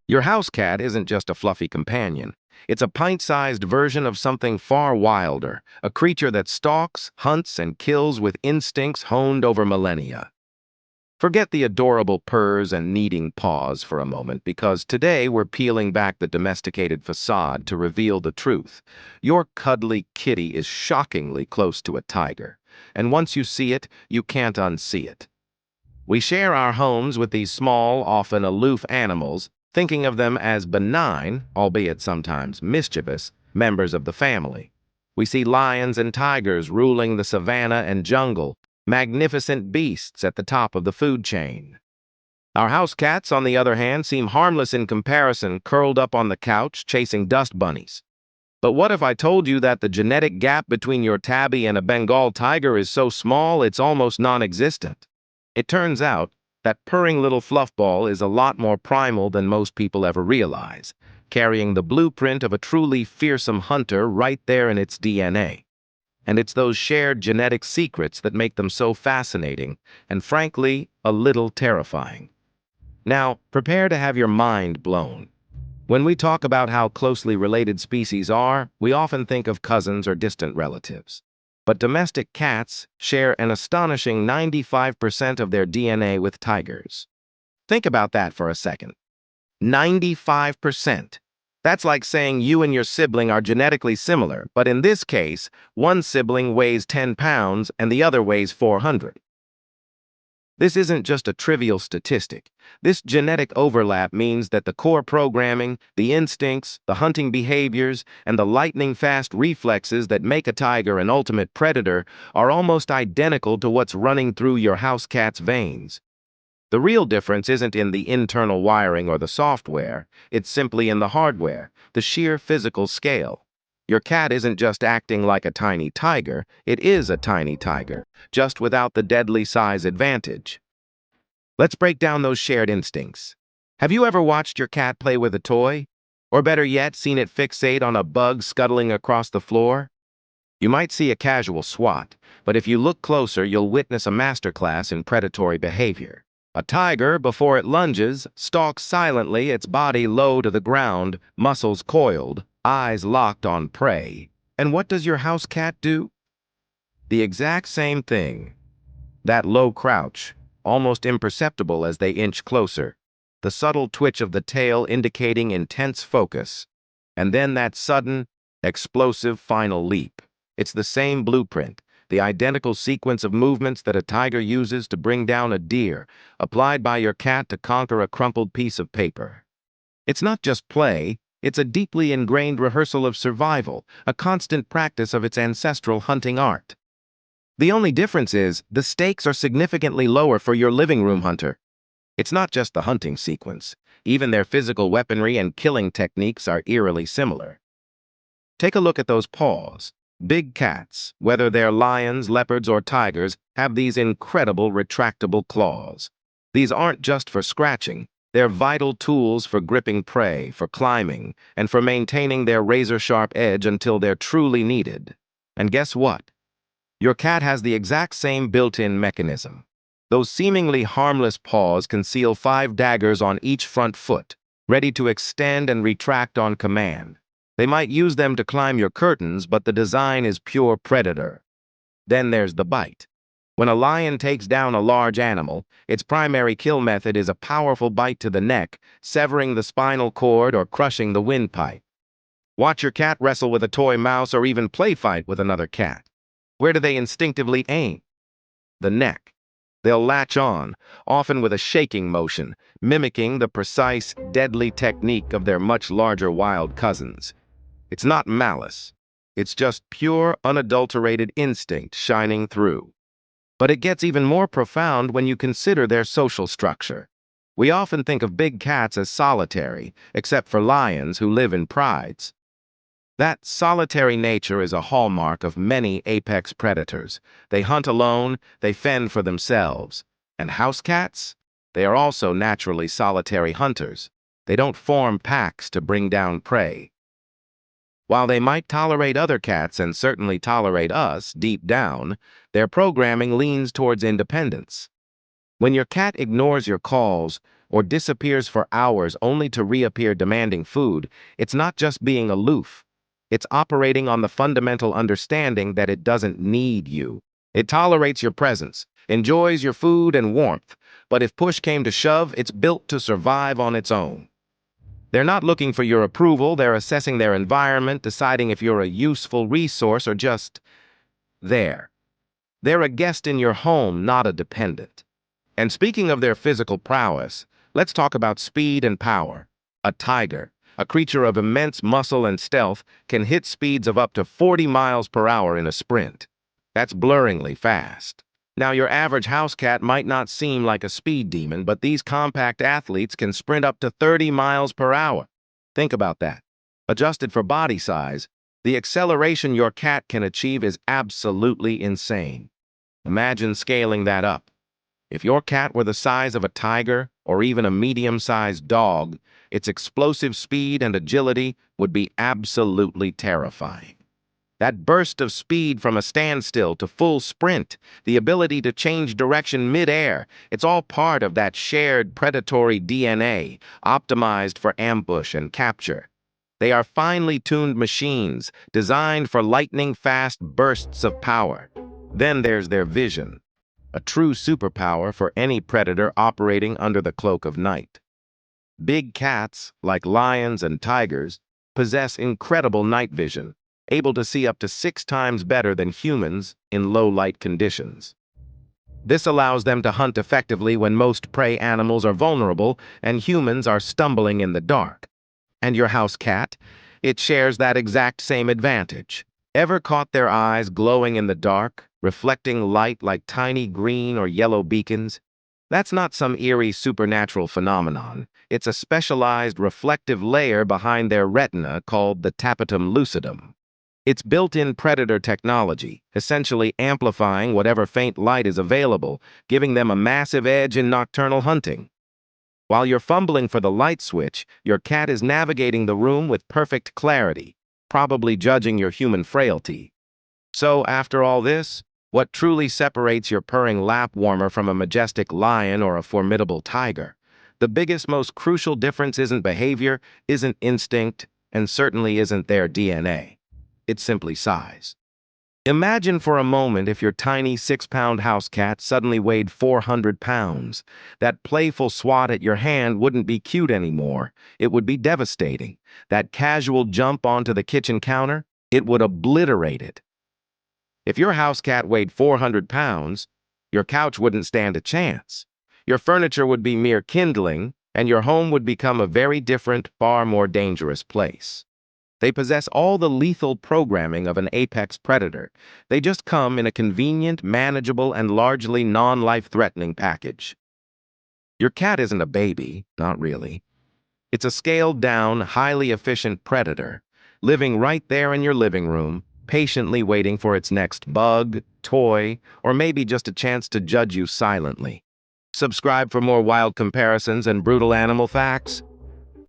Your house cat isn't just a fluffy companion. It's a pint-sized version of something far wilder, a creature that stalks, hunts, and kills with instincts honed over millennia. Forget the adorable purrs and kneading paws for a moment, because today we're peeling back the domesticated facade to reveal the truth. Your cuddly kitty is shockingly close to a tiger, and once you see it, you can't unsee it. We share our homes with these small, often aloof animals, thinking of them as benign, albeit sometimes mischievous, members of the family. We see lions and tigers ruling the savanna and jungle, magnificent beasts at the top of the food chain. Our house cats, on the other hand, seem harmless in comparison, curled up on the couch, chasing dust bunnies. But what if I told you that the genetic gap between your tabby and a Bengal tiger is so small it's almost non-existent? It turns out that purring little fluffball is a lot more primal than most people ever realize, carrying the blueprint of a truly fearsome hunter right there in its DNA. And it's those shared genetic secrets that make them so fascinating and, frankly, a little terrifying. Now, prepare to have your mind blown. When we talk about how closely related species are, we often think of cousins or distant relatives. But domestic cats share an astonishing 95% of their DNA with tigers. Think about that for a second. 95%. That's like saying you and your sibling are genetically similar, but in this case, one sibling weighs 10 pounds and the other weighs 400. This isn't just a trivial statistic. This genetic overlap means that the core programming, the instincts, the hunting behaviors, and the lightning-fast reflexes that make a tiger an ultimate predator are almost identical to what's running through your house cat's veins. The real difference isn't in the internal wiring or the software, it's simply in the hardware, the sheer physical scale. Your cat isn't just acting like a tiny tiger, it is a tiny tiger, just without the deadly size advantage. Let's break down those shared instincts. Have you ever watched your cat play with a toy? Or better yet, seen it fixate on a bug scuttling across the floor? You might see a casual swat, but if you look closer, you'll witness a masterclass in predatory behavior. A tiger, before it lunges, stalks silently, its body low to the ground, muscles coiled, eyes locked on prey. And what does your house cat do? The exact same thing. That low crouch, almost imperceptible as they inch closer, the subtle twitch of the tail indicating intense focus, and then that sudden, explosive final leap. It's the same blueprint, the identical sequence of movements that a tiger uses to bring down a deer, applied by your cat to conquer a crumpled piece of paper. It's not just play, it's a deeply ingrained rehearsal of survival, a constant practice of its ancestral hunting art. The only difference is, the stakes are significantly lower for your living room hunter. It's not just the hunting sequence. Even their physical weaponry and killing techniques are eerily similar. Take a look at those paws. Big cats, whether they're lions, leopards, or tigers, have these incredible retractable claws. These aren't just for scratching. They're vital tools for gripping prey, for climbing, and for maintaining their razor-sharp edge until they're truly needed. And guess what? Your cat has the exact same built-in mechanism. Those seemingly harmless paws conceal 5 daggers on each front foot, ready to extend and retract on command. They might use them to climb your curtains, but the design is pure predator. Then there's the bite. When a lion takes down a large animal, its primary kill method is a powerful bite to the neck, severing the spinal cord or crushing the windpipe. Watch your cat wrestle with a toy mouse or even play fight with another cat. Where do they instinctively aim? The neck. They'll latch on, often with a shaking motion, mimicking the precise, deadly technique of their much larger wild cousins. It's not malice. It's just pure, unadulterated instinct shining through. But it gets even more profound when you consider their social structure. We often think of big cats as solitary, except for lions who live in prides. That solitary nature is a hallmark of many apex predators. They hunt alone, they fend for themselves. And house cats? They are also naturally solitary hunters. They don't form packs to bring down prey. While they might tolerate other cats and certainly tolerate us deep down, their programming leans towards independence. When your cat ignores your calls, or disappears for hours only to reappear demanding food, it's not just being aloof. It's operating on the fundamental understanding that it doesn't need you. It tolerates your presence, enjoys your food and warmth, but if push came to shove, it's built to survive on its own. They're not looking for your approval, they're assessing their environment, deciding if you're a useful resource or just there. They're a guest in your home, not a dependent. And speaking of their physical prowess, let's talk about speed and power. A tiger, a creature of immense muscle and stealth, can hit speeds of up to 40 miles per hour in a sprint. That's blurringly fast. Now, your average house cat might not seem like a speed demon, but these compact athletes can sprint up to 30 miles per hour. Think about that. Adjusted for body size, the acceleration your cat can achieve is absolutely insane. Imagine scaling that up. If your cat were the size of a tiger or even a medium-sized dog, its explosive speed and agility would be absolutely terrifying. That burst of speed from a standstill to full sprint, the ability to change direction mid-air, it's all part of that shared predatory DNA, optimized for ambush and capture. They are finely tuned machines, designed for lightning-fast bursts of power. Then there's their vision, a true superpower for any predator operating under the cloak of night. Big cats, like lions and tigers, possess incredible night vision, able to see up to 6 times better than humans in low-light conditions. This allows them to hunt effectively when most prey animals are vulnerable and humans are stumbling in the dark. And your house cat? It shares that exact same advantage. Ever caught their eyes glowing in the dark, reflecting light like tiny green or yellow beacons? That's not some eerie supernatural phenomenon. It's a specialized reflective layer behind their retina called the tapetum lucidum. It's built-in predator technology, essentially amplifying whatever faint light is available, giving them a massive edge in nocturnal hunting. While you're fumbling for the light switch, your cat is navigating the room with perfect clarity, probably judging your human frailty. So, after all this, what truly separates your purring lap warmer from a majestic lion or a formidable tiger? The biggest, most crucial difference isn't behavior, isn't instinct, and certainly isn't their DNA. It's simply size. Imagine for a moment if your tiny 6-pound house cat suddenly weighed 400 pounds. That playful swat at your hand wouldn't be cute anymore. It would be devastating. That casual jump onto the kitchen counter, it would obliterate it. If your house cat weighed 400 pounds, your couch wouldn't stand a chance. Your furniture would be mere kindling, and your home would become a very different, far more dangerous place. They possess all the lethal programming of an apex predator. They just come in a convenient, manageable, and largely non-life-threatening package. Your cat isn't a baby, not really. It's a scaled-down, highly efficient predator, living right there in your living room, patiently waiting for its next bug, toy, or maybe just a chance to judge you silently. Subscribe for more wild comparisons and brutal animal facts.